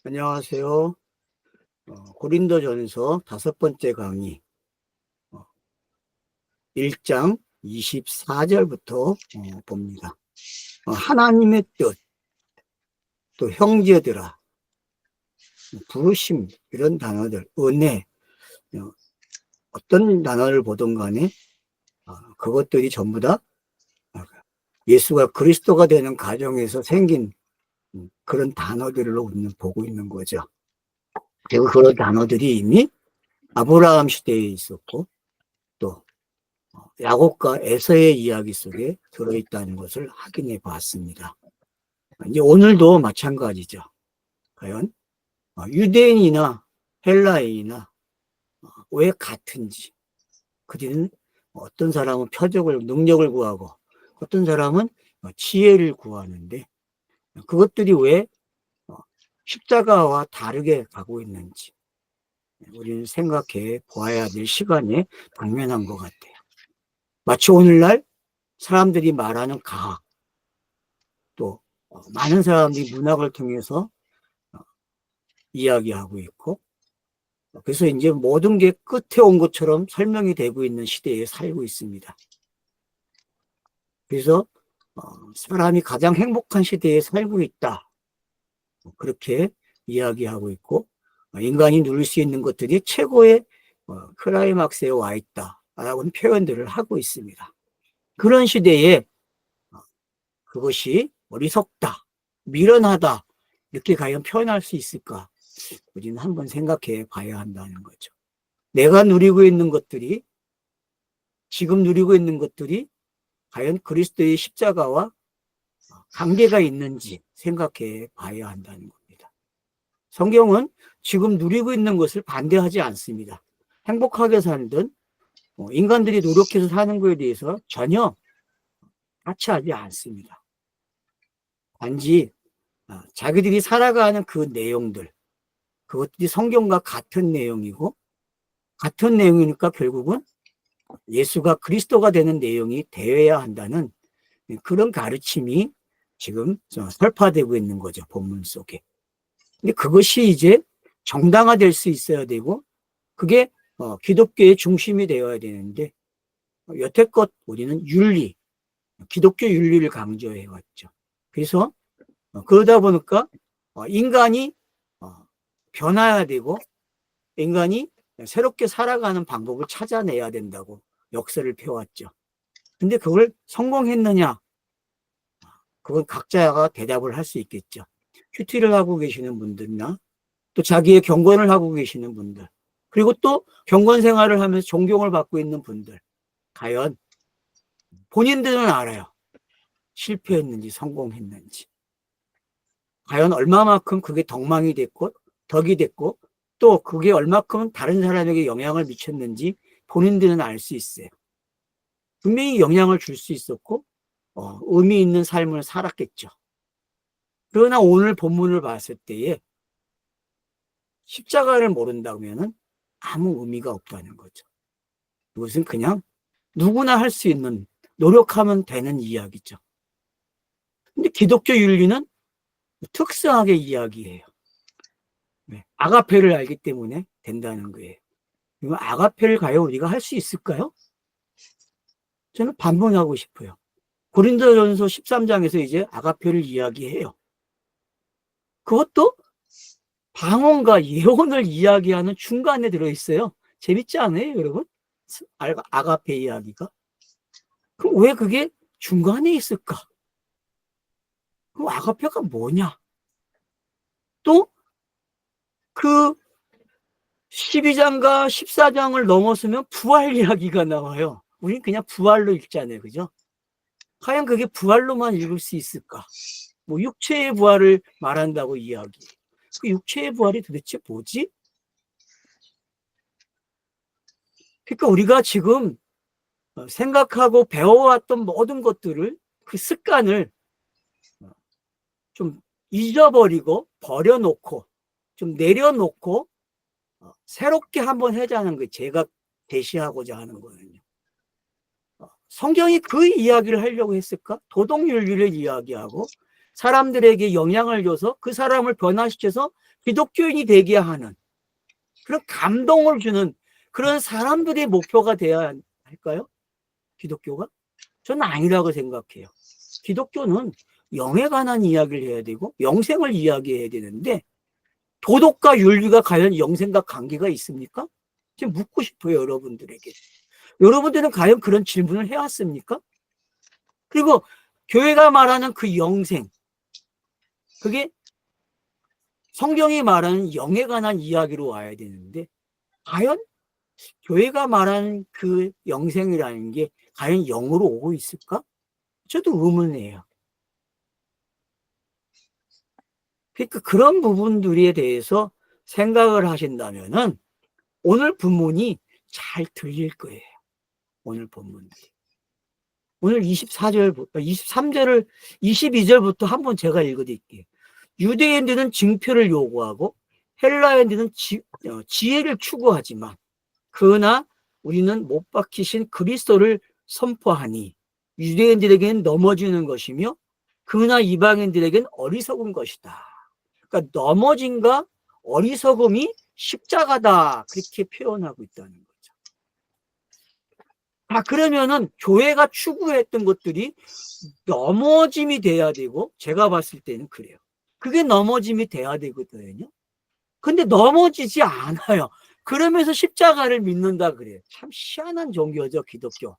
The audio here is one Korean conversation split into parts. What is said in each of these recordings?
안녕하세요. 고린도전서 5번째 강의 1장 24절부터 봅니다. 하나님의 뜻, 또 형제들아, 부르심, 이런 단어들, 은혜, 어떤 단어를 보든 간에 그것들이 전부 다 예수가 그리스도가 되는 과정에서 생긴 그런 단어들로 우리는 보고 있는 거죠. 그리고 그런 단어들이 이미 아브라함 시대에 있었고, 또 야곱과 에서의 이야기 속에 들어있다는 것을 확인해 봤습니다. 이제 오늘도 마찬가지죠. 과연 유대인이나 헬라인이나 왜 같은지, 그들은 어떤 사람은 표적을, 능력을 구하고 어떤 사람은 지혜를 구하는데 그것들이 왜 십자가와 다르게 가고 있는지 우리는 생각해 보아야 될 시간에 당면한 것 같아요. 마치 오늘날 사람들이 말하는 과학, 또 많은 사람들이 문학을 통해서 이야기하고 있고, 그래서 이제 모든 게 끝에 온 것처럼 설명이 되고 있는 시대에 살고 있습니다. 그래서 사람이 가장 행복한 시대에 살고 있다, 그렇게 이야기하고 있고, 인간이 누릴 수 있는 것들이 최고의 클라이막스에 와 있다 라는 표현들을 하고 있습니다. 그런 시대에 그것이 어리석다, 미련하다, 이렇게 과연 표현할 수 있을까? 우리는 한번 생각해 봐야 한다는 거죠. 내가 누리고 있는 것들이, 지금 누리고 있는 것들이 과연 그리스도의 십자가와 관계가 있는지 생각해 봐야 한다는 겁니다. 성경은 지금 누리고 있는 것을 반대하지 않습니다. 행복하게 살든 인간들이 노력해서 사는 것에 대해서 전혀 하치하지 않습니다. 단지 자기들이 살아가는 그 내용들, 그것들이 성경과 같은 내용이고, 같은 내용이니까 결국은 예수가 그리스도가 되는 내용이 되어야 한다는 그런 가르침이 지금 설파되고 있는 거죠, 본문 속에. 근데 그것이 이제 정당화될 수 있어야 되고, 그게 기독교의 중심이 되어야 되는데, 여태껏 우리는 윤리, 기독교 윤리를 강조해 왔죠. 그래서 그러다 보니까 인간이 변화해야 되고, 인간이 새롭게 살아가는 방법을 찾아내야 된다고 역사를 펴왔죠. 근데 그걸 성공했느냐? 그건 각자가 대답을 할 수 있겠죠. 큐티를 하고 계시는 분들이나 또 자기의 경건을 하고 계시는 분들, 그리고 또 경건 생활을 하면서 존경을 받고 있는 분들, 과연 본인들은 알아요. 실패했는지 성공했는지. 과연 얼마만큼 그게 덕망이 됐고 덕이 됐고 또 그게 얼마큼 다른 사람에게 영향을 미쳤는지 본인들은 알 수 있어요. 분명히 영향을 줄 수 있었고 의미 있는 삶을 살았겠죠. 그러나 오늘 본문을 봤을 때에 십자가를 모른다면 아무 의미가 없다는 거죠. 이것은 그냥 누구나 할 수 있는, 노력하면 되는 이야기죠. 근데 기독교 윤리는 특수하게 이야기해요. 아가페를 알기 때문에 된다는 거예요. 아가페를 과연 우리가 할 수 있을까요? 저는 반문하고 싶어요. 고린도전서 13장에서 이제 아가페를 이야기해요. 그것도 방언과 예언을 이야기하는 중간에 들어있어요. 재밌지 않아요, 여러분? 아가페 이야기가. 그럼 왜 그게 중간에 있을까? 그럼 아가페가 뭐냐? 또 그 12장과 14장을 넘어서면 부활 이야기가 나와요. 우린 그냥 부활로 읽잖아요, 그죠? 과연 그게 부활로만 읽을 수 있을까? 뭐 육체의 부활을 말한다고 이야기. 그 육체의 부활이 도대체 뭐지? 그러니까 우리가 지금 생각하고 배워왔던 모든 것들을, 그 습관을 좀 잊어버리고 버려놓고 좀 내려놓고 새롭게 한번 하자는 거, 제가 제시하고자 하는 거는요. 성경이 그 이야기를 하려고 했을까? 도덕윤리를 이야기하고 사람들에게 영향을 줘서 그 사람을 변화시켜서 기독교인이 되게 하는 그런 감동을 주는 그런 사람들의 목표가 돼야 할까요? 기독교가? 저는 아니라고 생각해요. 기독교는 영에 관한 이야기를 해야 되고 영생을 이야기해야 되는데 도덕과 윤리가 과연 영생과 관계가 있습니까? 지금 묻고 싶어요, 여러분들에게. 여러분들은 과연 그런 질문을 해왔습니까? 그리고 교회가 말하는 그 영생, 그게 성경이 말하는 영에 관한 이야기로 와야 되는데 과연 교회가 말하는 그 영생이라는 게 과연 영으로 오고 있을까? 저도 의문이에요. 그러니까 그런 부분들에 대해서 생각을 하신다면은 오늘 본문이 잘 들릴 거예요. 오늘 본문들이. 오늘 24절부터 23절을 22절부터 한번 제가 읽어드릴게요. 유대인들은 징표를 요구하고 헬라인들은 지혜를 추구하지만 그러나 우리는 못 박히신 그리스도를 선포하니 유대인들에게는 넘어지는 것이며 그러나 이방인들에게는 어리석은 것이다. 그러니까 넘어짐과 어리석음이 십자가다 그렇게 표현하고 있다는 거죠. 그러면은 교회가 추구했던 것들이 넘어짐이 돼야 되고 제가 봤을 때는 그래요. 그게 넘어짐이 돼야 되거든요. 근데 넘어지지 않아요. 그러면서 십자가를 믿는다 그래요. 참 희한한 종교죠, 기독교.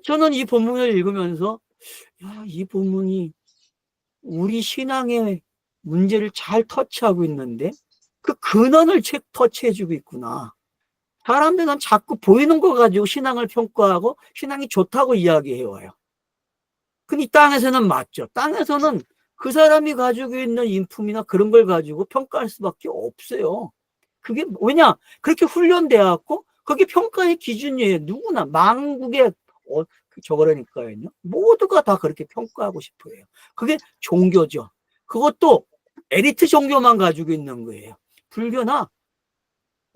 저는 이 본문을 읽으면서 이 본문이 우리 신앙의 문제를 잘 터치하고 있는데 그 근원을 터치해주고 있구나. 사람들은 자꾸 보이는 거 가지고 신앙을 평가하고 신앙이 좋다고 이야기해와요. 근데 이 땅에서는 맞죠. 땅에서는 그 사람이 가지고 있는 인품이나 그런 걸 가지고 평가할 수밖에 없어요. 그게 왜냐? 그렇게 훈련되었고 그게 평가의 기준이에요. 누구나 만국의 저거라니까요. 모두가 다 그렇게 평가하고 싶어 해요. 그게 종교죠. 그것도 엘리트 종교만 가지고 있는 거예요. 불교나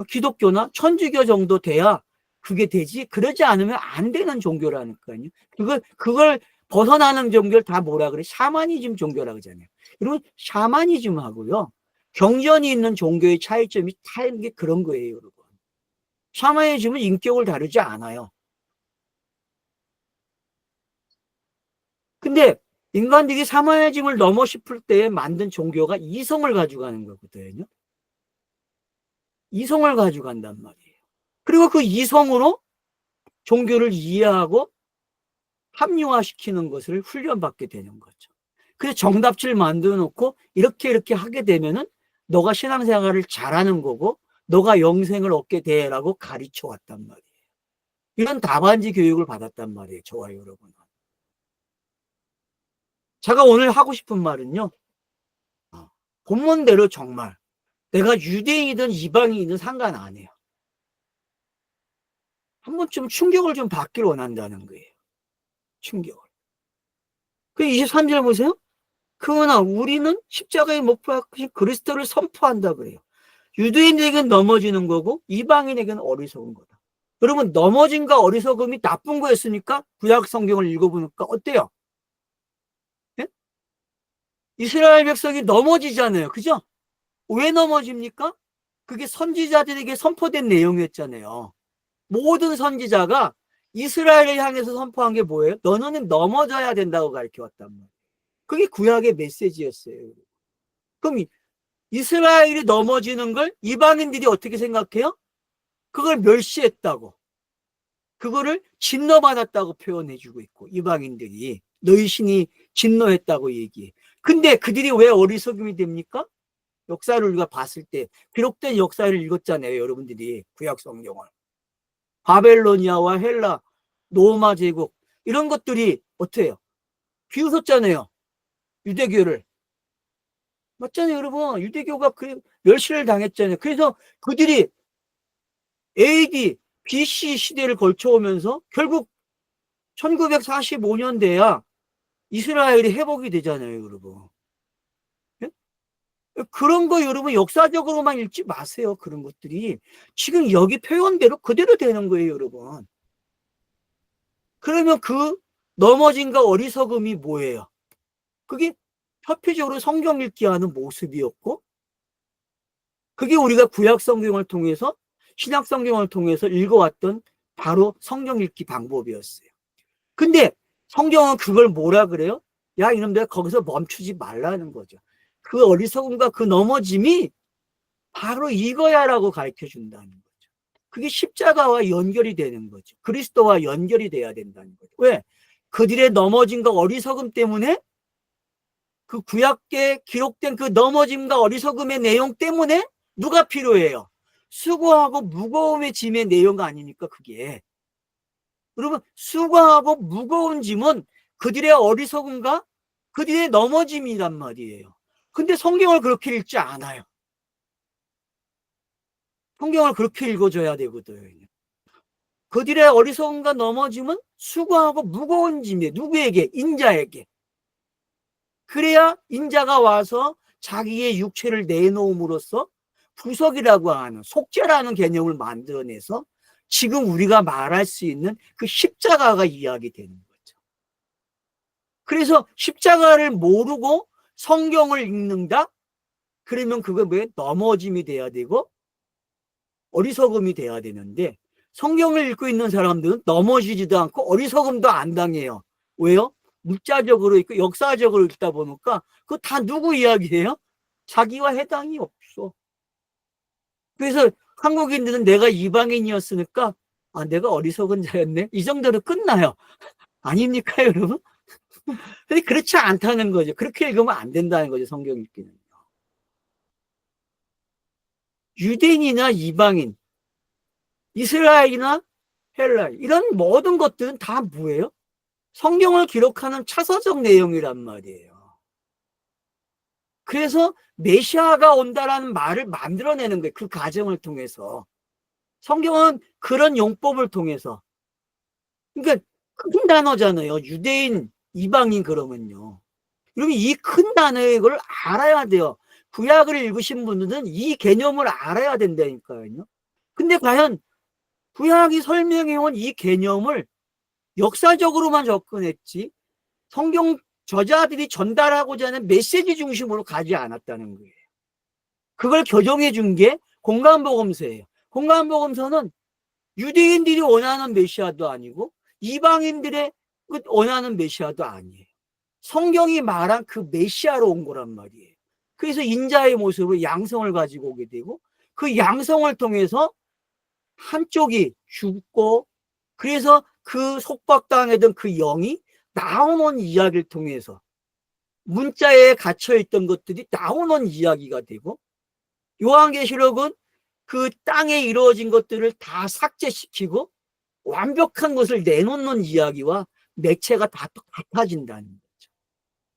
기독교나 천주교 정도 돼야 그게 되지. 그러지 않으면 안 되는 종교라니까요. 그걸 벗어나는 종교를 다 뭐라 그래? 샤머니즘 종교라 그러잖아요. 이런 샤머니즘하고요. 경전이 있는 종교의 차이점이 다른 게 그런 거예요, 여러분. 샤머니즘은 인격을 다루지 않아요. 근데 인간들이 샤머니즘을 넘어 싶을 때 만든 종교가 이성을 가져가는 거거든요. 이성을 가져간단 말이에요. 그리고 그 이성으로 종교를 이해하고 합리화시키는 것을 훈련받게 되는 거죠. 그래서 정답지를 만들어 놓고 이렇게 하게 되면은 너가 신앙생활을 잘하는 거고 너가 영생을 얻게 돼라고 가르쳐 왔단 말이에요. 이런 답안지 교육을 받았단 말이에요. 저와 여러분은. 제가 오늘 하고 싶은 말은요. 본문대로 정말 내가 유대인이든 이방인이든 상관 안 해요. 한 번쯤 충격을 좀 받길 원한다는 거예요. 충격을. 그 23절 보세요. 그러나 우리는 십자가에 못 박히신 그리스도를 선포한다 그래요. 유대인에게는 넘어지는 거고 이방인에게는 어리석은 거다. 여러분 넘어짐과 어리석음이 나쁜 거였으니까 구약 성경을 읽어보니까 어때요? 예? 이스라엘 백성이 넘어지잖아요. 그죠? 왜 넘어집니까? 그게 선지자들에게 선포된 내용이었잖아요. 모든 선지자가 이스라엘을 향해서 선포한 게 뭐예요? 너는 넘어져야 된다고 가르쳐왔단 말이에요. 그게 구약의 메시지였어요. 그럼 이스라엘이 넘어지는 걸 이방인들이 어떻게 생각해요? 그걸 멸시했다고. 그거를 진노받았다고 표현해주고 있고 이방인들이 너희 신이 진노했다고 얘기해. 근데 그들이 왜 어리석음이 됩니까? 역사를 우리가 봤을 때 기록된 역사를 읽었잖아요. 여러분들이 구약 성경을. 바벨로니아와 헬라, 로마 제국 이런 것들이 어떻게 해요? 비웃었잖아요. 유대교를. 맞잖아요, 여러분. 유대교가 그 멸시를 당했잖아요. 그래서 그들이 AD, BC 시대를 걸쳐오면서 결국 1945년 돼야 이스라엘이 회복이 되잖아요, 여러분. 예? 그런 거 여러분 역사적으로만 읽지 마세요. 그런 것들이. 지금 여기 표현대로 그대로 되는 거예요, 여러분. 그러면 그 넘어짐과 어리석음이 뭐예요? 그게 협회적으로 성경 읽기 하는 모습이었고, 그게 우리가 구약 성경을 통해서, 신약 성경을 통해서 읽어왔던 바로 성경 읽기 방법이었어요. 근데 성경은 그걸 뭐라 그래요? 야, 이놈들 거기서 멈추지 말라는 거죠. 그 어리석음과 그 넘어짐이 바로 이거야라고 가르쳐 준다는 거죠. 그게 십자가와 연결이 되는 거죠. 그리스도와 연결이 돼야 된다는 거죠. 왜? 그들의 넘어짐과 어리석음 때문에, 그 구약에 기록된 그 넘어짐과 어리석음의 내용 때문에 누가 필요해요? 수고하고 무거움의 짐의 내용 아닙니까, 그게. 여러분, 수고하고 무거운 짐은 그들의 어리석음과 그들의 넘어짐이란 말이에요. 근데 성경을 그렇게 읽지 않아요. 성경을 그렇게 읽어줘야 되거든. 그들의 어리석음과 넘어짐은 수고하고 무거운 짐이에요. 누구에게? 인자에게. 그래야 인자가 와서 자기의 육체를 내놓음으로써 부석이라고 하는, 속죄라는 개념을 만들어내서 지금 우리가 말할 수 있는 그 십자가가 이야기되는 거죠. 그래서 십자가를 모르고 성경을 읽는다? 그러면 그게 왜 넘어짐이 돼야 되고 어리석음이 돼야 되는데, 성경을 읽고 있는 사람들은 넘어지지도 않고 어리석음도 안 당해요. 왜요? 문자적으로 있고 역사적으로 읽다 보니까 그거 다 누구 이야기예요? 자기와 해당이 없어. 그래서 한국인들은 내가 이방인이었으니까 아, 내가 어리석은 자였네, 이 정도로 끝나요. 아닙니까, 여러분? 근데 그렇지 않다는 거죠. 그렇게 읽으면 안 된다는 거죠, 성경 읽기는. 유대인이나 이방인, 이스라엘이나 헬라인, 이런 모든 것들은 다 뭐예요? 성경을 기록하는 차서적 내용이란 말이에요. 그래서 메시아가 온다라는 말을 만들어내는 거예요. 그 과정을 통해서. 성경은 그런 용법을 통해서. 그러니까 큰 단어잖아요. 유대인, 이방인 그러면요. 그러면 이 큰 단어를 알아야 돼요. 구약을 읽으신 분들은 이 개념을 알아야 된다니까요. 근데 과연 구약이 설명해온 이 개념을 역사적으로만 접근했지 성경 저자들이 전달하고자 하는 메시지 중심으로 가지 않았다는 거예요. 그걸 교정해 준 게 공간복음서예요. 공간복음서는 유대인들이 원하는 메시아도 아니고 이방인들의 원하는 메시아도 아니에요. 성경이 말한 그 메시아로 온 거란 말이에요. 그래서 인자의 모습으로 양성을 가지고 오게 되고, 그 양성을 통해서 한쪽이 죽고, 그래서 그 속박당하던 그 영이 나오는 이야기를 통해서 문자에 갇혀있던 것들이 나오는 이야기가 되고, 요한계시록은 그 땅에 이루어진 것들을 다 삭제시키고 완벽한 것을 내놓는 이야기와 맥체가 다 같아진다는 거죠.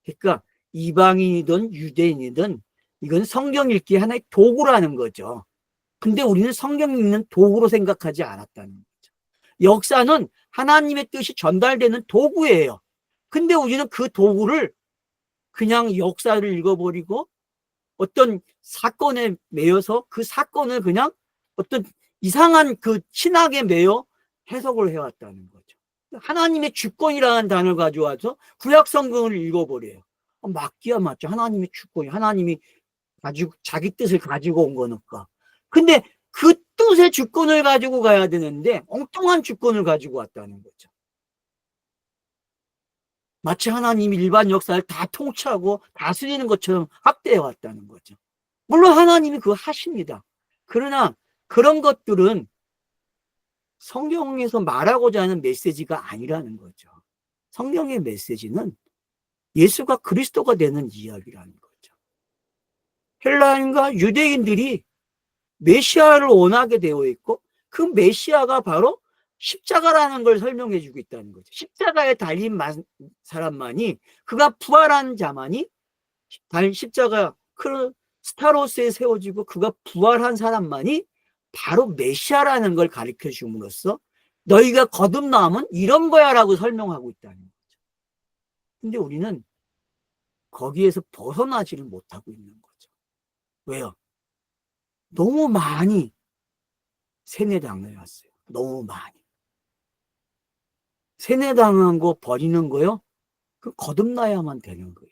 그러니까 이방인이든 유대인이든 이건 성경 읽기 하나의 도구라는 거죠. 근데 우리는 성경 읽는 도구로 생각하지 않았다는 거죠. 역사는 하나님의 뜻이 전달되는 도구예요. 근데 우리는 그 도구를 그냥 역사를 읽어버리고 어떤 사건에 매여서 그 사건을 그냥 어떤 이상한 그 신학에 매여 해석을 해왔다는 거죠. 하나님의 주권이라는 단어를 가져와서 구약 성경을 읽어버려요. 맞기야 맞죠. 하나님의 주권이, 하나님이 가지고 자기 뜻을 가지고 온 거니까. 근데 그 뜻의 주권을 가지고 가야 되는데 엉뚱한 주권을 가지고 왔다는 거죠. 마치 하나님이 일반 역사를 다 통치하고 다스리는 것처럼 확대해 왔다는 거죠. 물론 하나님이 그거 하십니다. 그러나 그런 것들은 성경에서 말하고자 하는 메시지가 아니라는 거죠. 성경의 메시지는 예수가 그리스도가 되는 이야기라는 거죠. 헬라인과 유대인들이 메시아를 원하게 되어 있고, 그 메시아가 바로 십자가라는 걸 설명해 주고 있다는 거죠. 십자가에 달린 사람만이, 그가 부활한 자만이, 십자가 스타로스에 세워지고 그가 부활한 사람만이 바로 메시아라는 걸 가르쳐 줌으로써 너희가 거듭남은 이런 거야라고 설명하고 있다는 거죠. 근데 우리는 거기에서 벗어나지를 못하고 있는 거죠. 왜요? 너무 많이 세뇌당해왔어요. 너무 많이. 세뇌당한 거 버리는 거요? 그 거듭나야만 되는 거예요.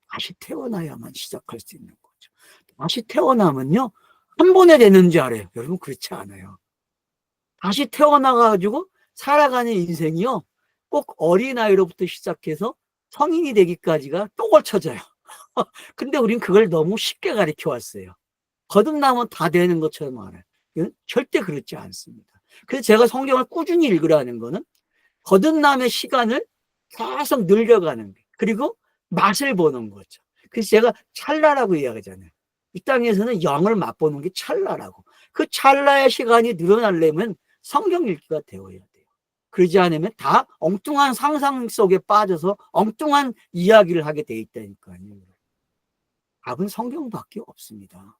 다시 태어나야만 시작할 수 있는 거죠. 다시 태어나면요, 한 번에 되는 줄 알아요. 여러분, 그렇지 않아요. 다시 태어나가지고 살아가는 인생이요, 꼭 어린아이로부터 시작해서 성인이 되기까지가 또 걸쳐져요. 근데 우린 그걸 너무 쉽게 가르쳐 왔어요. 거듭나면 다 되는 것처럼 알아요. 이건 절대 그렇지 않습니다. 그래서 제가 성경을 꾸준히 읽으라는 거는 거듭남의 시간을 계속 늘려가는 게, 그리고 맛을 보는 거죠. 그래서 제가 찰나라고 이야기하잖아요. 이 땅에서는 영을 맛보는 게 찰나라고. 그 찰나의 시간이 늘어나려면 성경 읽기가 되어야 돼요. 그러지 않으면 다 엉뚱한 상상 속에 빠져서 엉뚱한 이야기를 하게 돼 있다니까요. 답은 성경밖에 없습니다.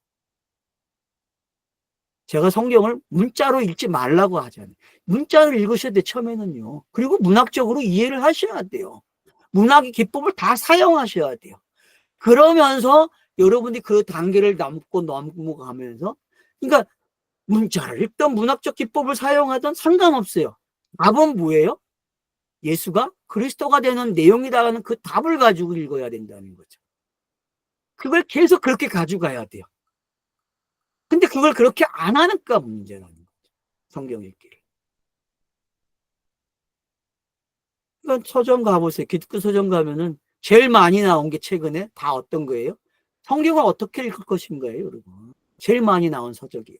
제가 성경을 문자로 읽지 말라고 하잖아요. 문자를 읽으셔야 돼, 처음에는요. 그리고 문학적으로 이해를 하셔야 돼요. 문학의 기법을 다 사용하셔야 돼요. 그러면서 여러분이 그 단계를 넘어가면서, 그러니까 문자를 읽던 문학적 기법을 사용하던 상관없어요. 답은 뭐예요? 예수가 그리스도가 되는 내용이다라는 그 답을 가지고 읽어야 된다는 거죠. 그걸 계속 그렇게 가져가야 돼요. 근데 그걸 그렇게 안 하니까 문제라는 거죠. 성경 읽기를. 그러니까 서점 가보세요. 기독교 서점 가면은 제일 많이 나온 게 최근에 다 어떤 거예요? 성경을 어떻게 읽을 것인가요, 여러분? 제일 많이 나온 서적이요.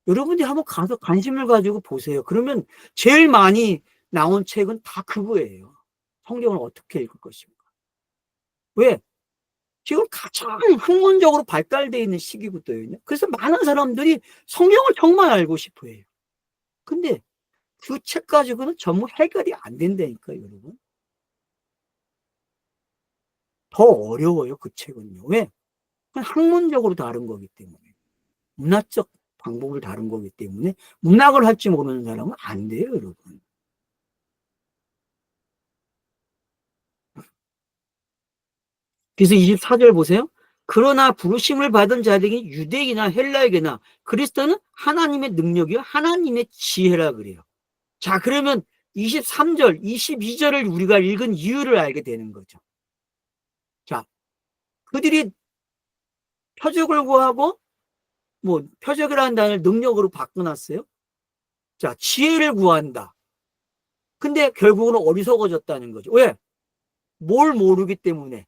여러분들이 한번 가서 관심을 가지고 보세요. 그러면 제일 많이 나온 책은 다 그거예요. 성경을 어떻게 읽을 것인가. 왜? 지금 가장 학문적으로 발달되어 있는 시기거든요. 그래서 많은 사람들이 성경을 정말 알고 싶어 해요. 근데 그 책 가지고는 전부 해결이 안 된다니까요, 여러분. 더 어려워요, 그 책은요. 왜? 학문적으로 다른 거기 때문에. 문학적 방법을 다른 거기 때문에 문학을 할 줄 모르는 사람은 안 돼요, 여러분. 그래서 24절 보세요. 그러나 부르심을 받은 자들이 유대인이나 헬라에게나 그리스도는 하나님의 능력이요 하나님의 지혜라 그래요. 자, 그러면 23절, 22절을 우리가 읽은 이유를 알게 되는 거죠. 자, 그들이 표적을 구하고 뭐 표적이라는 단어를 능력으로 바꿔놨어요. 자, 지혜를 구한다. 근데 결국은 어리석어졌다는 거죠. 왜? 뭘 모르기 때문에.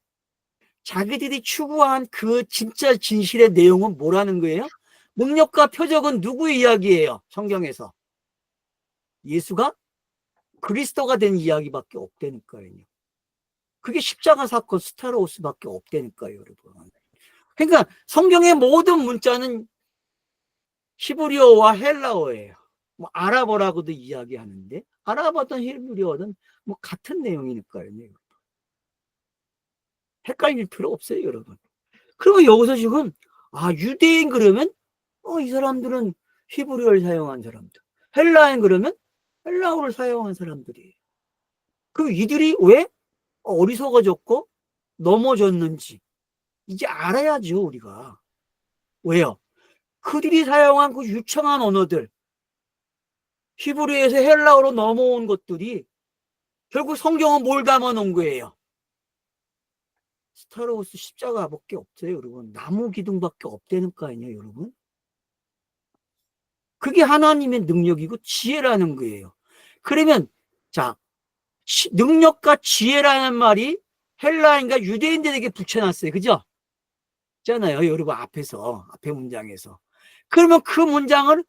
자기들이 추구한 그 진짜 진실의 내용은 뭐라는 거예요? 능력과 표적은 누구의 이야기예요? 성경에서. 예수가 그리스도가 된 이야기밖에 없다니까요. 그게 십자가 사건 스타로스밖에 없다니까요, 여러분. 그러니까 성경의 모든 문자는 히브리어와 헬라어예요. 뭐 아랍어라고도 이야기하는데 아랍어든 히브리어든 뭐 같은 내용이니까요. 헷갈릴 필요 없어요, 여러분. 그러면 여기서 지금 유대인 그러면 이 사람들은 히브리어를 사용한 사람들, 헬라인 그러면 헬라어를 사용한 사람들이에요. 그럼 이들이 왜 어리석어졌고 넘어졌는지 이제 알아야죠, 우리가. 왜요? 그들이 사용한 그 유창한 언어들, 히브리어에서 헬라어로 넘어온 것들이 결국 성경은 뭘 담아놓은 거예요? 스타로스 십자가밖에 없어요, 여러분. 나무 기둥밖에 없다는 거 아니에요, 여러분? 그게 하나님의 능력이고 지혜라는 거예요. 그러면 자, 능력과 지혜라는 말이 헬라인과 유대인들에게 붙여놨어요. 그죠? 있잖아요, 여러분 앞에 문장에서. 그러면 그 문장을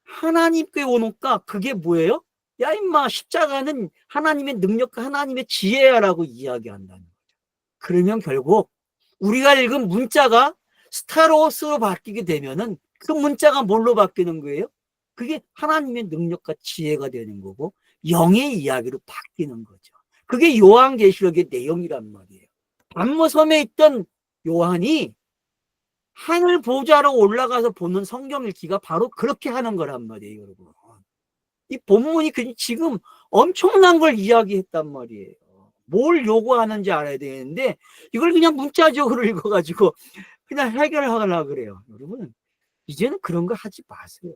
하나님께 오니까 그게 뭐예요? 야 임마, 십자가는 하나님의 능력과 하나님의 지혜야라고 이야기한다는 거죠. 그러면 결국 우리가 읽은 문자가 스타로스로 바뀌게 되면은 그 문자가 뭘로 바뀌는 거예요? 그게 하나님의 능력과 지혜가 되는 거고 영의 이야기로 바뀌는 거죠. 그게 요한계시록의 내용이란 말이에요. 단모섬에 있던 요한이 하늘 보좌로 올라가서 보는 성경 읽기가 바로 그렇게 하는 거란 말이에요, 여러분. 이 본문이 지금 엄청난 걸 이야기했단 말이에요. 뭘 요구하는지 알아야 되는데 이걸 그냥 문자적으로 읽어가지고 그냥 해결하려고 그래요. 여러분, 이제는 그런 거 하지 마세요.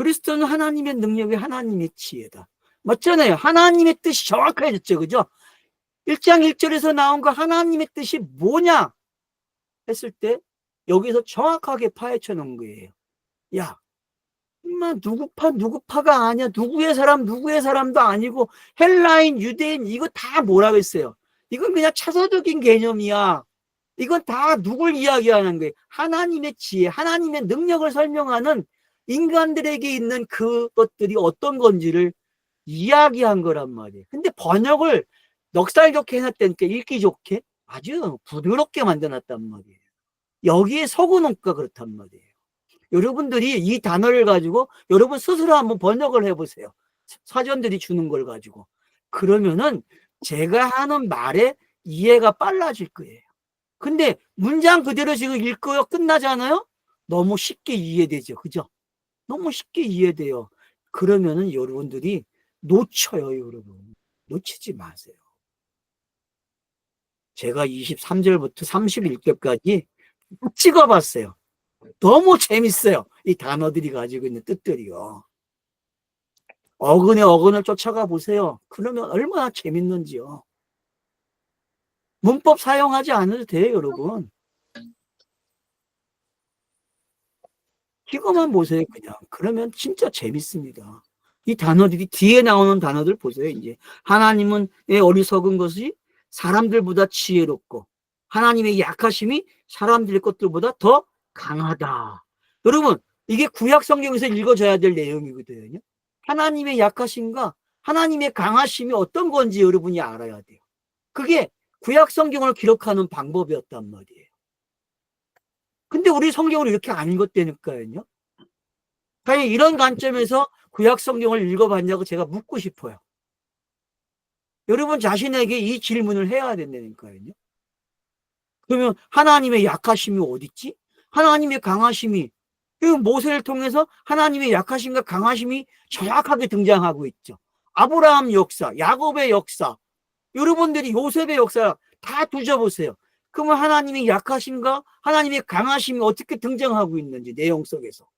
그리스도는 하나님의 능력이 하나님의 지혜다. 맞잖아요. 하나님의 뜻이 정확해졌죠. 그죠? 1장 1절에서 나온 거 하나님의 뜻이 뭐냐 했을 때 여기서 정확하게 파헤쳐 놓은 거예요. 야, 엄마 누구파가 아니야. 누구의 사람 누구의 사람도 아니고 헬라인 유대인 이거 다 뭐라고 했어요. 이건 그냥 차서적인 개념이야. 이건 다 누굴 이야기하는 거예요. 하나님의 지혜, 하나님의 능력을 설명하는 인간들에게 있는 그것들이 어떤 건지를 이야기한 거란 말이에요. 근데 번역을 넉살 좋게 해놨다니까, 읽기 좋게 아주 부드럽게 만들어놨단 말이에요. 여기에 속어놓을까 그렇단 말이에요. 여러분들이 이 단어를 가지고 여러분 스스로 한번 번역을 해보세요. 사전들이 주는 걸 가지고. 그러면은 제가 하는 말에 이해가 빨라질 거예요. 근데 문장 그대로 지금 읽고요 끝나잖아요. 너무 쉽게 이해되죠. 그죠? 너무 쉽게 이해돼요. 그러면은 여러분들이 놓쳐요. 여러분 놓치지 마세요. 제가 23절부터 31절까지 찍어봤어요. 너무 재밌어요. 이 단어들이 가지고 있는 뜻들이요. 어근에 어근을 쫓아가 보세요. 그러면 얼마나 재밌는지요. 문법 사용하지 않아도 돼요, 여러분. 이거만 보세요, 그냥. 그러면 진짜 재밌습니다. 이 단어들이 뒤에 나오는 단어들 보세요, 이제. 하나님은 어리석은 것이 사람들보다 지혜롭고, 하나님의 약하심이 사람들의 것들보다 더 강하다. 여러분, 이게 구약 성경에서 읽어줘야 될 내용이거든요. 하나님의 약하심과 하나님의 강하심이 어떤 건지 여러분이 알아야 돼요. 그게 구약 성경을 기록하는 방법이었단 말이에요. 근데 우리 성경을 이렇게 안 읽었다니까요. 과연 이런 관점에서 구약 성경을 읽어봤냐고 제가 묻고 싶어요. 여러분 자신에게 이 질문을 해야 된다니까요. 그러면 하나님의 약하심이 어디 있지? 하나님의 강하심이, 모세를 통해서 하나님의 약하심과 강하심이 정확하게 등장하고 있죠. 아브라함 역사, 야곱의 역사, 여러분들이 요셉의 역사 다 뒤져보세요. 그러면 하나님의 약하심과 하나님의 강하심이 어떻게 등장하고 있는지 내용 속에서.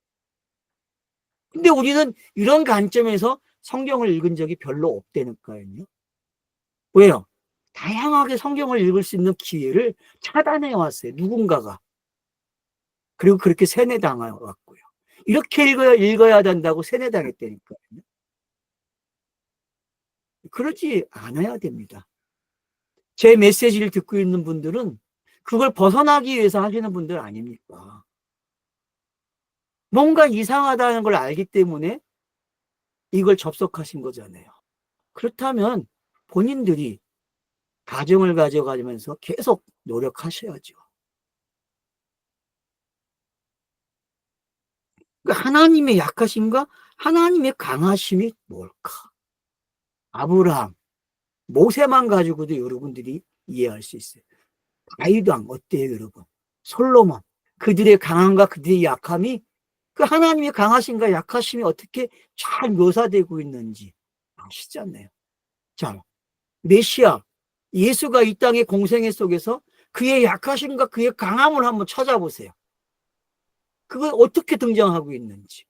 근데 우리는 이런 관점에서 성경을 읽은 적이 별로 없다니까요. 왜요? 다양하게 성경을 읽을 수 있는 기회를 차단해 왔어요. 누군가가. 그리고 그렇게 세뇌당해왔고요. 이렇게 읽어야 된다고 세뇌당했다니까요. 그러지 않아야 됩니다. 제 메시지를 듣고 있는 분들은 그걸 벗어나기 위해서 하시는 분들 아닙니까? 뭔가 이상하다는 걸 알기 때문에 이걸 접속하신 거잖아요. 그렇다면 본인들이 가정을 가져가면서 계속 노력하셔야죠. 그러니까 하나님의 약하심과 하나님의 강하심이 뭘까? 아브라함, 모세만 가지고도 여러분들이 이해할 수 있어요. 다윗 왕 어때요, 여러분? 솔로몬, 그들의 강함과 그들의 약함이 그 하나님의 강하심과 약하심이 어떻게 잘 묘사되고 있는지 아시잖아요. 자, 메시아, 예수가 이 땅의 공생애 속에서 그의 약하심과 그의 강함을 한번 찾아보세요. 그거 어떻게 등장하고 있는지.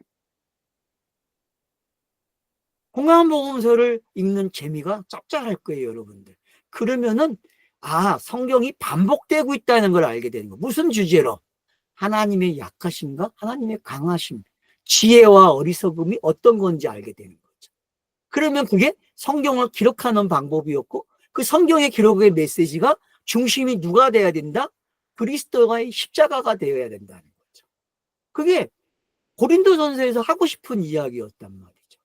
공안복음서를 읽는 재미가 짭짤할 거예요, 여러분들. 그러면은 성경이 반복되고 있다는 걸 알게 되는 거예요. 무슨 주제로? 하나님의 약하심과 하나님의 강하심, 지혜와 어리석음이 어떤 건지 알게 되는 거죠. 그러면 그게 성경을 기록하는 방법이었고, 그 성경의 기록의 메시지가 중심이 누가 돼야 된다? 그리스도의 십자가가 되어야 된다는 거죠. 그게 고린도전서에서 하고 싶은 이야기였단 말이죠.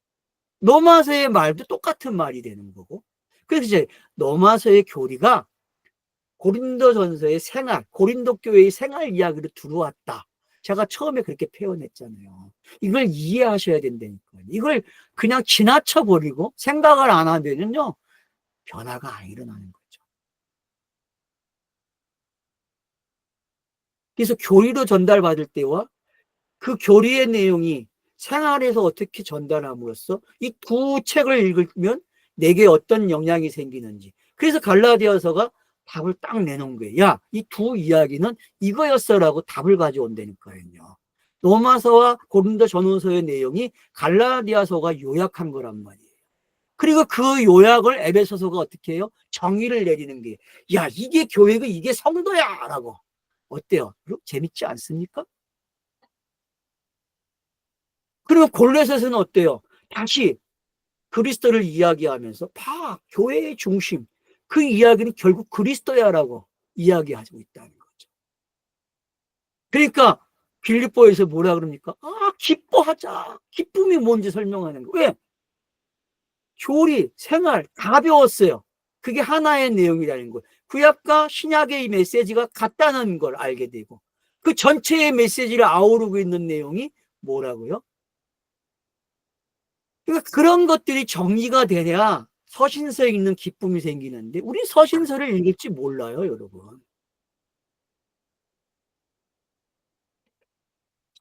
로마서의 말도 똑같은 말이 되는 거고, 그래서 이제 로마서의 교리가 고린도전서의 생활, 고린도 교회의 생활 이야기로 들어왔다. 제가 처음에 그렇게 표현했잖아요. 이걸 이해하셔야 된다니까요. 이걸 그냥 지나쳐 버리고 생각을 안 하면요 변화가 안 일어나는 거죠. 그래서 교리로 전달받을 때와 그 교리의 내용이 생활에서 어떻게 전달함으로써 이 두 책을 읽으면 내게 어떤 영향이 생기는지. 그래서 갈라디아서가 답을 딱 내놓은 거예요. 야, 이 두 이야기는 이거였어라고 답을 가져온다니까요. 로마서와 고린도 전후서의 내용이 갈라디아서가 요약한 거란 말이에요. 그리고 그 요약을 에베소서가 어떻게 해요? 정의를 내리는 게, 야, 이게 교회고 이게 성도야! 라고. 어때요? 재밌지 않습니까? 그리고 골로새서는 어때요? 다시 그리스도를 이야기하면서 교회의 중심, 그 이야기는 결국 그리스도야라고 이야기하고 있다는 거죠. 그러니까 빌립보에서 뭐라 그럽니까? 기뻐하자. 기쁨이 뭔지 설명하는 거. 왜? 교리, 생활 다 배웠어요. 그게 하나의 내용이라는 거예요. 구약과 신약의 이 메시지가 같다는 걸 알게 되고, 그 전체의 메시지를 아우르고 있는 내용이 뭐라고요? 그러니까 그런 것들이 정리가 되냐 서신서에 있는 기쁨이 생기는데, 우리 서신서를 읽을지 몰라요, 여러분.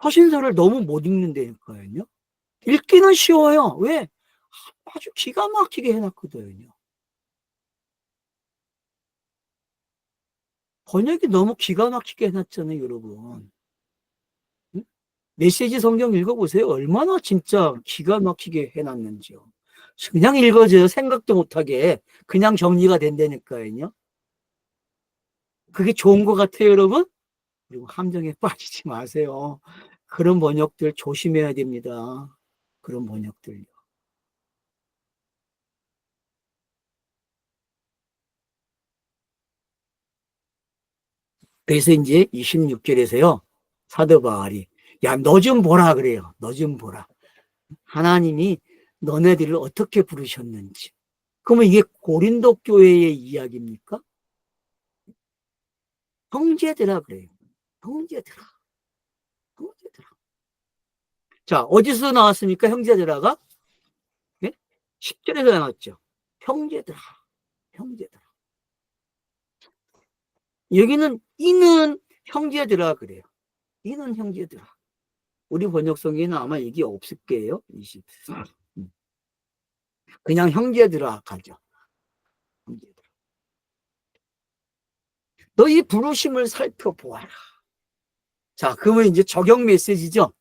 서신서를 너무 못 읽는다니까요. 읽기는 쉬워요. 왜? 아주 기가 막히게 해놨거든요. 번역이 너무 기가 막히게 해놨잖아요, 여러분. 응? 메시지 성경 읽어보세요. 얼마나 진짜 기가 막히게 해놨는지요. 그냥 읽어져요. 생각도 못하게. 그냥 정리가 된다니까요. 그게 좋은 것 같아요, 여러분? 그리고 함정에 빠지지 마세요. 그런 번역들 조심해야 됩니다. 그런 번역들요. 그래서 이제 26절에서요. 사도 바울이, 야, 너 좀 보라 그래요. 너 좀 보라. 하나님이 너네들을 어떻게 부르셨는지. 그러면 이게 고린도 교회의 이야기입니까? 형제들아 그래요. 형제들아. 형제들아. 자, 어디서 나왔습니까? 형제들아가? 네? 10절에서 나왔죠. 형제들아. 형제들아. 여기는 이는 형제들아 그래요. 이는 형제들아. 우리 번역성에는 아마 이게 없을 거예요. 20. 그냥 형제들아 가죠. 형제들아. 너희 부르심을 살펴보아라. 자, 그러면 이제 적용 메시지죠.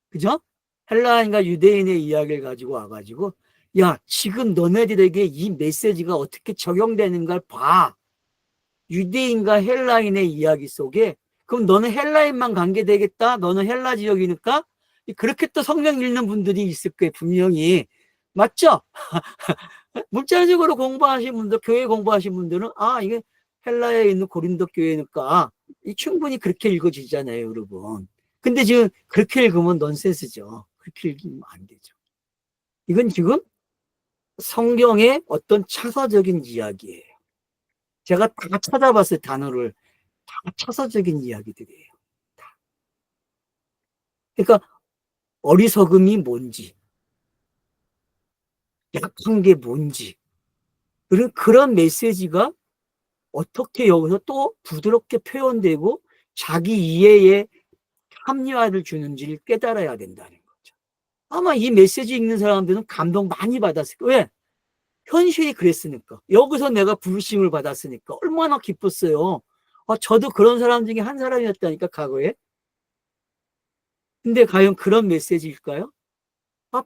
그죠? 헬라인과 유대인의 이야기를 가지고 와가지고, 야, 지금 너네들에게 이 메시지가 어떻게 적용되는가 봐. 유대인과 헬라인의 이야기 속에, 그럼 너는 헬라인만 관계되겠다? 너는 헬라 지역이니까? 그렇게 또 성경 읽는 분들이 있을 거예요, 분명히. 맞죠? 물자적으로 공부하신 분들, 교회 공부하신 분들은, 이게 헬라에 있는 고린도 교회니까, 충분히 그렇게 읽어지잖아요, 여러분. 근데 지금 그렇게 읽으면 넌센스죠. 그렇게 읽으면 안 되죠. 이건 지금 성경의 어떤 차사적인 이야기예요. 제가 다 찾아봤어요, 단어를. 다 차사적인 이야기들이에요. 그러니까 어리석음이 뭔지, 약한 게 뭔지, 그런 메시지가 어떻게 여기서 또 부드럽게 표현되고 자기 이해에 합리화를 주는지를 깨달아야 된다는 거죠. 아마 이 메시지 읽는 사람들은 감동 많이 받았을 거예요. 왜? 현실이 그랬으니까. 여기서 내가 부르심을 받았으니까 얼마나 기뻤어요. 저도 그런 사람 중에 한 사람이었다니까, 과거에. 근데 과연 그런 메시지일까요?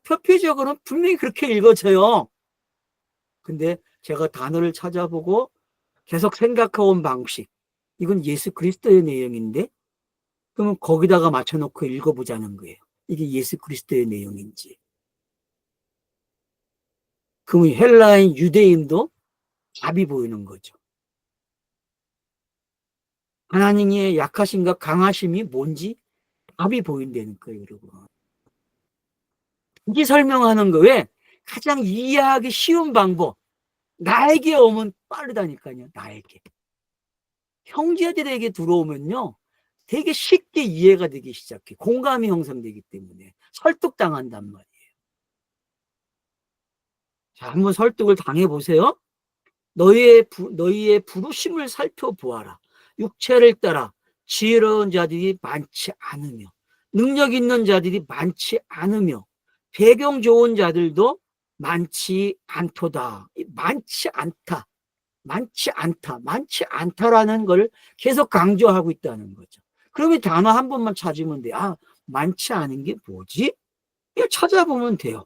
표피적으로는 분명히 그렇게 읽어져요. 근데 제가 단어를 찾아보고 계속 생각해온 방식. 이건 예수 그리스도의 내용인데, 그러면 거기다가 맞춰놓고 읽어보자는 거예요. 이게 예수 그리스도의 내용인지. 그러면 헬라인 유대인도 답이 보이는 거죠. 하나님의 약하심과 강하심이 뭔지 답이 보인다는 거예요, 여러분. 이게 설명하는 거에 가장 이해하기 쉬운 방법. 나에게 오면 빠르다니까요, 나에게. 형제들에게 들어오면요, 되게 쉽게 이해가 되기 시작해. 공감이 형성되기 때문에. 설득당한단 말이에요. 자, 한번 설득을 당해보세요. 너희의 부르심을 살펴보아라. 육체를 따라 지혜로운 자들이 많지 않으며, 능력 있는 자들이 많지 않으며, 배경 좋은 자들도 많지 않도다. 많지 않다. 많지 않다. 많지 않다라는 걸 계속 강조하고 있다는 거죠. 그러면 단어 한 번만 찾으면 돼. 많지 않은 게 뭐지? 이거 찾아보면 돼요.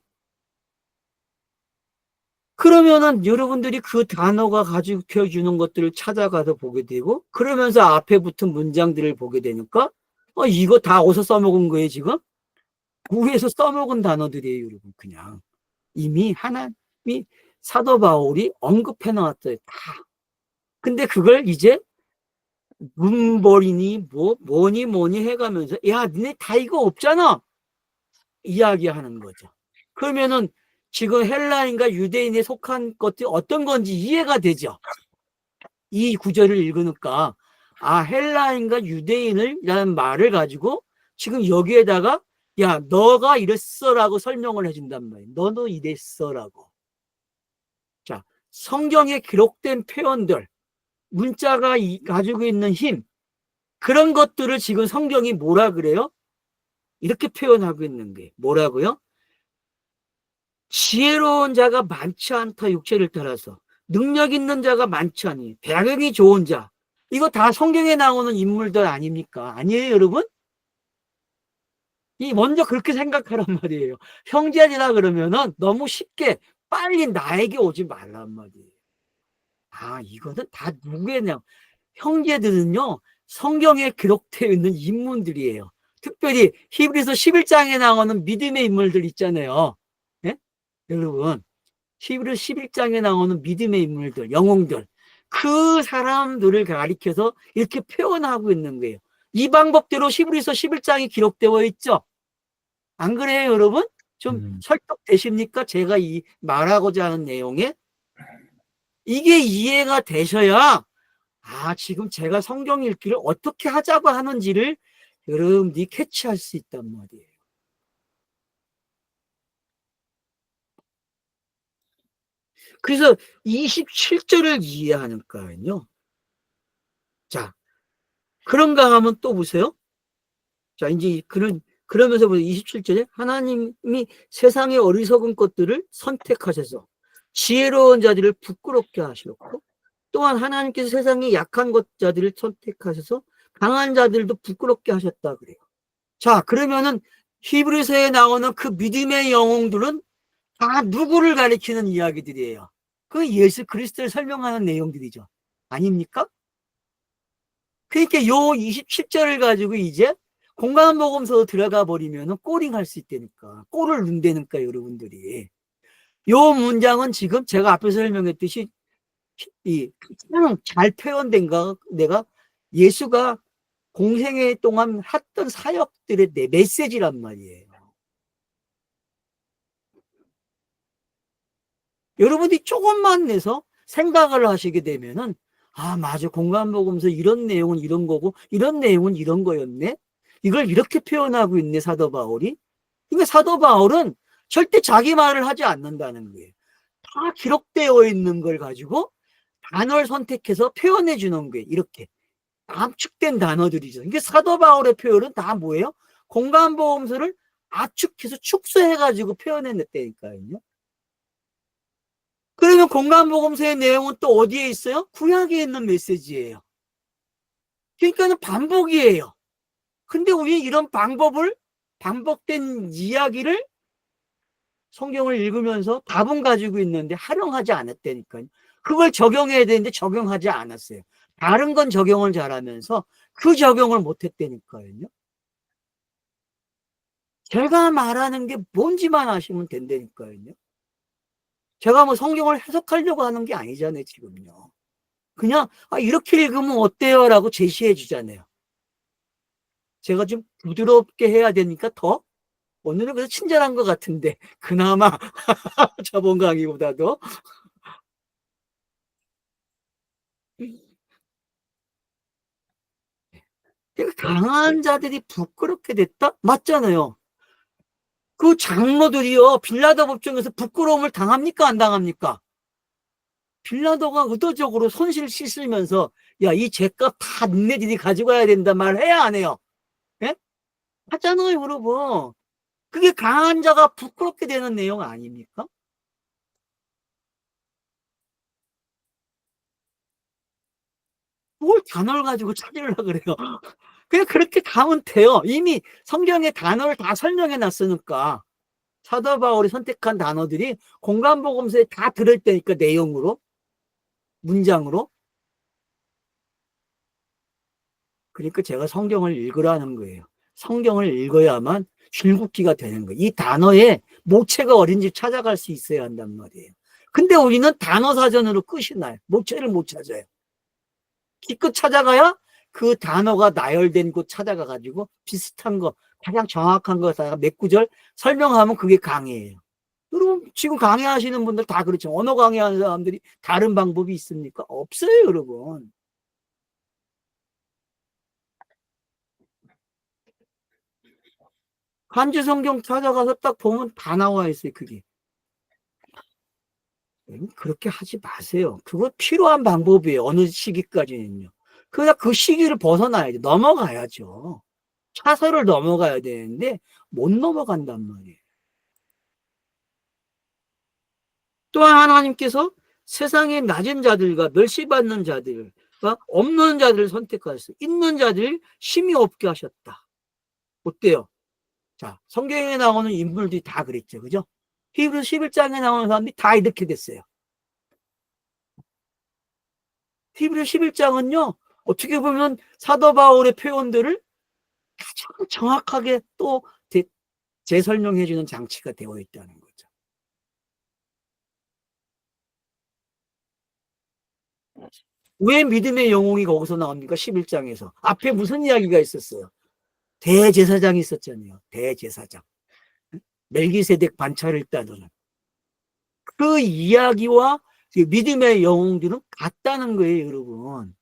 그러면은 여러분들이 그 단어가 가지고 주는 것들을 찾아가서 보게 되고, 그러면서 앞에 붙은 문장들을 보게 되니까, 이거 다 어디서 써먹은 거예요, 지금? 구에서 써먹은 단어들이에요, 여러분, 그냥. 이미 하나님이 사도 바울이 언급해 놨어요, 다. 근데 그걸 이제 문벌이니 뭐니 해가면서, 야, 니네 다 이거 없잖아! 이야기하는 거죠. 그러면은 지금 헬라인과 유대인에 속한 것이 어떤 건지 이해가 되죠. 이 구절을 읽으니까, 아, 헬라인과 유대인이라는 말을 가지고 지금 여기에다가, 야, 너가 이랬어라고 설명을 해준단 말이에요. 너도 이랬어라고. 자, 성경에 기록된 표현들, 문자가 가지고 있는 힘, 그런 것들을 지금 성경이 뭐라 그래요? 이렇게 표현하고 있는 게 뭐라고요? 지혜로운 자가 많지 않다, 육체를 따라서. 능력 있는 자가 많지 않니. 배경이 좋은 자. 이거 다 성경에 나오는 인물들 아닙니까? 아니에요, 여러분? 이 먼저 그렇게 생각하란 말이에요. 형제들이라 그러면은 너무 쉽게 빨리 나에게 오지 말란 말이에요. 아, 이거는 다 누구냐? 형제들은요, 성경에 기록되어 있는 인물들이에요. 특별히 히브리서 11장에 나오는 믿음의 인물들 있잖아요. 예? 여러분, 히브리 11장에 나오는 믿음의 인물들, 영웅들, 그 사람들을 가리켜서 이렇게 표현하고 있는 거예요. 이 방법대로 히브리서 11장이 기록되어 있죠. 안 그래요, 여러분? 좀 설득되십니까? 제가 이 말하고자 하는 내용에 이게 이해가 되셔야, 아, 지금 제가 성경 읽기를 어떻게 하자고 하는지를 여러분들이 캐치할 수 있단 말이에요. 그래서 27절을 이해하니까요. 자, 그런가 하면 또 보세요. 자, 이제 그러면서 27절에 하나님이 세상의 어리석은 것들을 선택하셔서 지혜로운 자들을 부끄럽게 하시고, 또한 하나님께서 세상의 약한 자들을 선택하셔서 강한 자들도 부끄럽게 하셨다 그래요. 자, 그러면은 히브리서에 나오는 그 믿음의 영웅들은 다 누구를 가리키는 이야기들이에요? 그 예수 그리스도를 설명하는 내용들이죠. 아닙니까? 그러니까 요 27절을 가지고 이제 공간복음서 들어가 버리면 꼬링할 수 있다니까. 꼬를 넣는다니까, 여러분들이. 요 문장은 지금 제가 앞에서 설명했듯이 잘 표현된가, 내가 예수가 공생애 동안 했던 사역들의 메시지란 말이에요. 여러분이 조금만 내서 생각을 하시게 되면은, 아, 맞아. 공간복음서 이런 내용은 이런 거고, 이런 내용은 이런 거였네? 이걸 이렇게 표현하고 있네, 사도 바울이? 그러니까 사도 바울은 절대 자기 말을 하지 않는다는 거예요. 다 기록되어 있는 걸 가지고 단어를 선택해서 표현해 주는 거예요. 이렇게. 압축된 단어들이죠. 이게 사도 바울의 표현은 다 뭐예요? 공간보험서를 압축해서 축소해가지고 표현해냈다니까요. 그러면 공간보험서의 내용은 또 어디에 있어요? 구약에 있는 메시지예요. 그러니까는 반복이에요. 근데 우리 이런 반복된 이야기를 성경을 읽으면서 답은 가지고 있는데 활용하지 않았다니까요. 그걸 적용해야 되는데 적용하지 않았어요. 다른 건 적용을 잘하면서 그 적용을 못했다니까요. 제가 말하는 게 뭔지만 아시면 된다니까요. 제가 뭐 성경을 해석하려고 하는 게 아니잖아요, 지금요. 그냥, 아, 이렇게 읽으면 어때요? 라고 제시해 주잖아요. 제가 좀 부드럽게 해야 되니까 더? 오늘은 그래서 친절한 것 같은데, 그나마 저번 강의보다도. 강한 자들이 부끄럽게 됐다? 맞잖아요. 그 장로들이요, 빌라도 법정에서 부끄러움을 당합니까? 안 당합니까? 빌라도가 의도적으로 손실 씻으면서, 야, 이 죄값 다 니네들이 가지고 가야 된다 말 해야 안 해요? 예? 하잖아요, 여러분. 그게 강한 자가 부끄럽게 되는 내용 아닙니까? 뭘 단어를 가지고 찾으려고 그래요. 그냥 그렇게 가면 돼요. 이미 성경의 단어를 다 설명해 놨으니까. 사도 바울이 선택한 단어들이 공간복음서에 다 들어있다니까, 내용으로, 문장으로. 그러니까 제가 성경을 읽으라는 거예요. 성경을 읽어야만 줄긋기가 되는 거예요. 이 단어에 모체가 어딘지 찾아갈 수 있어야 한단 말이에요. 근데 우리는 단어 사전으로 끝이 나요. 모체를 못 찾아요. 기껏 찾아가야 그 단어가 나열된 곳 찾아가가지고 비슷한 거, 가장 정확한 거다가 몇 구절 설명하면 그게 강의예요. 여러분, 지금 강의하시는 분들 다 그렇죠. 언어 강의하는 사람들이 다른 방법이 있습니까? 없어요, 여러분. 한지 성경 찾아가서 딱 보면 다 나와 있어요, 그게. 그렇게 하지 마세요. 그거 필요한 방법이에요. 어느 시기까지는요. 그러나 그 시기를 벗어나야죠. 넘어가야죠. 차서를 넘어가야 되는데 못 넘어간단 말이에요. 또한 하나님께서 세상의 낮은 자들과 멸시받는 자들과 없는 자들을 선택하셨어요. 있는 자들 힘이 없게 하셨다. 어때요? 자, 성경에 나오는 인물들이 다 그랬죠. 그죠? 히브리 11장에 나오는 사람들이 다 이렇게 됐어요. 히브리 11장은요, 어떻게 보면 사도 바울의 표현들을 가장 정확하게 또 재설명해주는 장치가 되어 있다는 거죠. 왜 믿음의 영웅이 거기서 나옵니까? 11장에서. 앞에 무슨 이야기가 있었어요? 대제사장이 있었잖아요. 대제사장. 멜기세덱 반차를 따르는. 그 이야기와 믿음의 영웅들은 같다는 거예요, 여러분.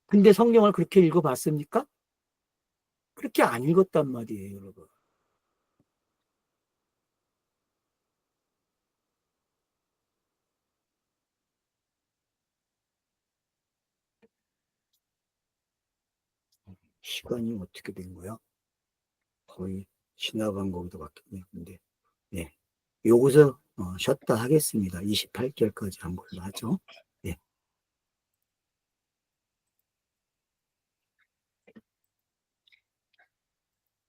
근데 성경을 그렇게 읽어봤습니까? 그렇게 안 읽었단 말이에요, 여러분. 시간이 어떻게 된 거야? 거의 지나간 거기도 같겠네. 근데, 네. 요것을 쉬었다 하겠습니다. 28개월까지 한 걸로 하죠.